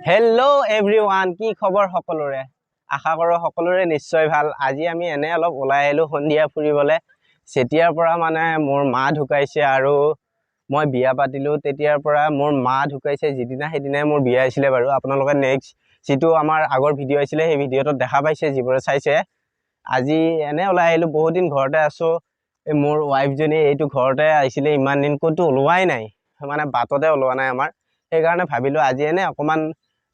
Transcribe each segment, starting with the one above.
Hello everyone, কি খবৰ সকলোৰে? আশা কৰো সকলোৰে নিশ্চয় ভাল। আজি আমি এনে অলপ ওলাই আহিলো সন্ধিয়া ফুৰিবলে। সেতিয়াৰ পৰা মানে মোৰ মা ঢুকাইছে আৰু মই বিয়া পাতিলো। তেতিয়াৰ পৰা মোৰ মা ঢুকাইছে যিদিনা সেইদিনাই মোৰ বিয়া হৈছিলে বাৰু। আপোনালোকে নেক্সট যেটো আমাৰ আগৰ ভিডিঅ' আছিলে সেই ভিডিঅ'টো দেখা পাইছে যিবোৰে চাইছে। আজি এনে ওলাই আহিলো, বহুত দিন ঘৰতে আছো। মোৰ ওয়াইফ জনী এইটো ঘৰতে আহিছিলে, ইমান দিন ক'তো ওলোৱাই নাই, মানে বাটতে ওলোৱা নাই আমাৰ। সেইকাৰণে ভাবিলো আজি এনে অকমান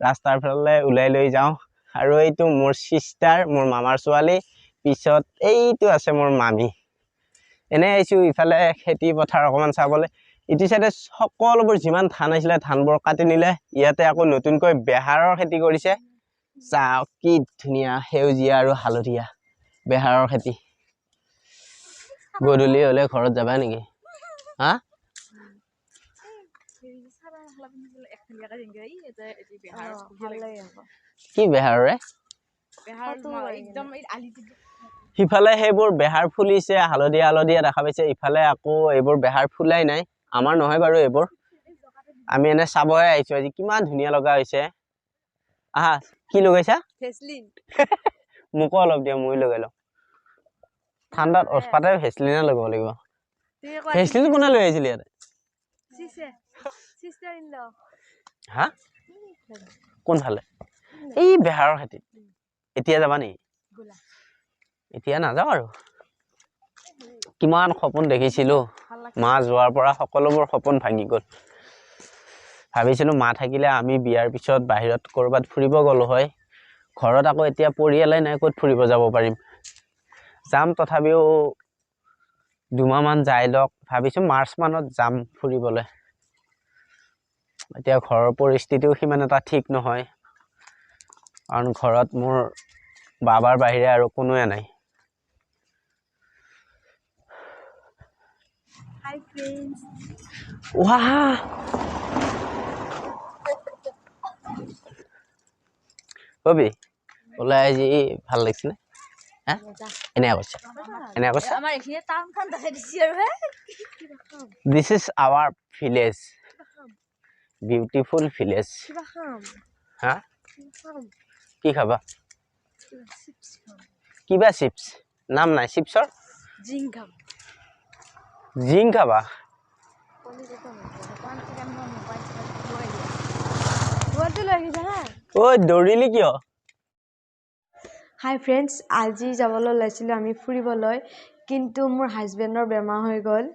ৰাস্তাৰ ফালে ওলাই লৈ যাওঁ। আৰু এইটো মোৰ সিষ্টাৰ, মোৰ মামাৰ ছোৱালী, পিছত এইটো আছে মোৰ মামী। এনে আহিছো ইফালে খেতি পথাৰ অকমান চাবলৈ। ইটো সাইডে সকলোবোৰ যিমান ধান আছিলে ধানবোৰ কাটি নিলে। ইয়াতে আকৌ নতুনকৈ বেহাৰৰ খেতি কৰিছে। চাও কি ধুনীয়া সেউজীয়া আৰু হালধীয়া বেহাৰৰ খেতি। গধূলি হলে ঘৰত যাবা নেকি? হা? কি বেহাৰৰে? সিফালে সেইবোৰ বেহাৰ ফুলিছে, হালধীয়া হালধীয়া দেখা পাইছে। ইফালে আকৌ এইবোৰ বেহাৰ ফুলাই নাই। আমাৰ নহয় বাৰু এইবোৰ। আমি এনে চাবহে আহিছো আজি, কিমান ধুনীয়া লগা হৈছে। আহা, কি লগাইছা? ভেসলিন। মোকো অলপ দিয়া, মই লগাই লওঁ। ঠাণ্ডাত অস্পাতে ভেসলিনে লগাব লাগিব। ভেসলিন কোনে লৈ আহিছিল ইয়াতে? হা? কোনফালে? এই বেহাৰৰ খেতি। এতিয়া যাবা নেকি? এতিয়া নাযাওঁ আৰু। কিমান সপোন দেখিছিলো, মা যোৱাৰ পৰা সকলোবোৰ সপোন ভাঙি গ'ল। ভাবিছিলো মা থাকিলে আমি বিয়াৰ পিছত বাহিৰত কৰবাত ফুৰিব গলো হয়। ঘৰত আকৌ এতিয়া পৰিয়ালে নাই, ক'ত ফুৰিব যাব পাৰিম। যাম তথাপিও দুমাহ মান যাই লওক, ভাবিছো মাৰ্চ মানত যাম ফুৰিবলৈ। এতিয়া ঘৰৰ পৰিস্থিতিও সিমান এটা ঠিক নহয়, কাৰণ ঘৰত মোৰ বাবাৰ বাহিৰে আৰু কোনোৱে নাই। Hi friends. Wow. Bobby, ওলাই আজি ভাল লাগিছে নে? হা? এনে কৈছে। এনে কৈছে। আমাৰ এখিয়ে টাউনখন দেখাই দিছি আৰু হে। This is our village. Beautiful village. হা? কি খাবা? কিবা চিপস? নাম নাই চিপসৰ? জিং খাম। জিং খাবা? ঐ দৌৰিলি কিয়? হাই ফ্ৰেণ্ডছ, আজি যাবলৈ ওলাইছিলোঁ আমি ফুৰিবলৈ, কিন্তু মোৰ হাজবেণ্ডৰ বেমাৰ হৈ গ'ল।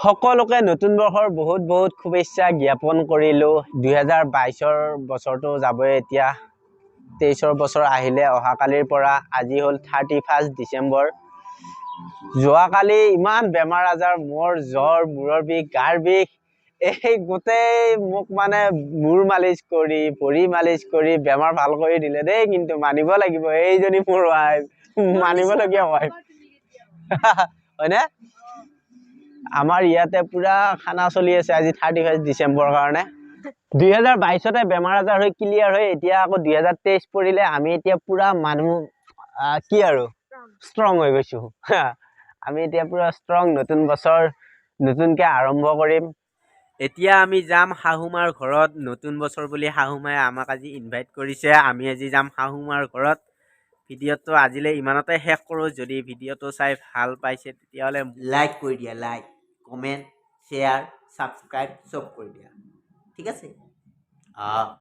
সকলোকে নতুন বৰ্ষৰ বহুত বহুত শুভেচ্ছা জ্ঞাপন কৰিলো। 2022ৰ বছৰটো যাবই এতিয়া। 23ৰ বছৰ আহিলে অহাকালিৰ পৰা। আজি হ'ল 31 ডিচেম্বৰ। যোৱাকালি ইমান বেমাৰ আজাৰ, মোৰ জ্বৰ, মূৰৰ বিষ, গাৰ বিষ, এই গোটেই মোক মানে মূৰ মালিচ কৰি ভৰি মালিচ কৰি বেমাৰ ভাল কৰি দিলে দেই। কিন্তু মানিব লাগিব, এইজনী মোৰ ৱাইফ, মানিবলগীয়া ৱাইফ। হয়নে? আমাৰ ইয়াতে পুৰা খানা চলি আছে আজি 31 ডিচেম্বৰৰ কাৰণে। 2022তে বেমাৰ আজাৰ হৈ ক্লিয়াৰ হৈ এতিয়া আকৌ 2023 পৰিলে। আমি এতিয়া পুৰা মানুহ কি আৰু ষ্ট্ৰং হৈ গৈছো। আমি এতিয়া পুৰা ষ্ট্ৰং। নতুন বছৰ নতুনকে আৰম্ভ কৰিম। এতিয়া আমি যাম শাহুমাৰ ঘৰত। নতুন বছৰ বুলি শাহুমায়ে আমাক আজি ইনভাইট কৰিছে। আমি আজি যাম শাহুমাৰ ঘৰত। ভিডিঅ'টো আজিলৈ ইমানতে শেষ কৰোঁ। যদি ভিডিঅ'টো চাই ভাল পাইছে তেতিয়াহ'লে লাইক কৰি দিয়া, লাইক, কমেণ্ট, শ্বেয়াৰ, ছাবস্ক্ৰাইব চব কৰি দিয়া, ঠিক আছে?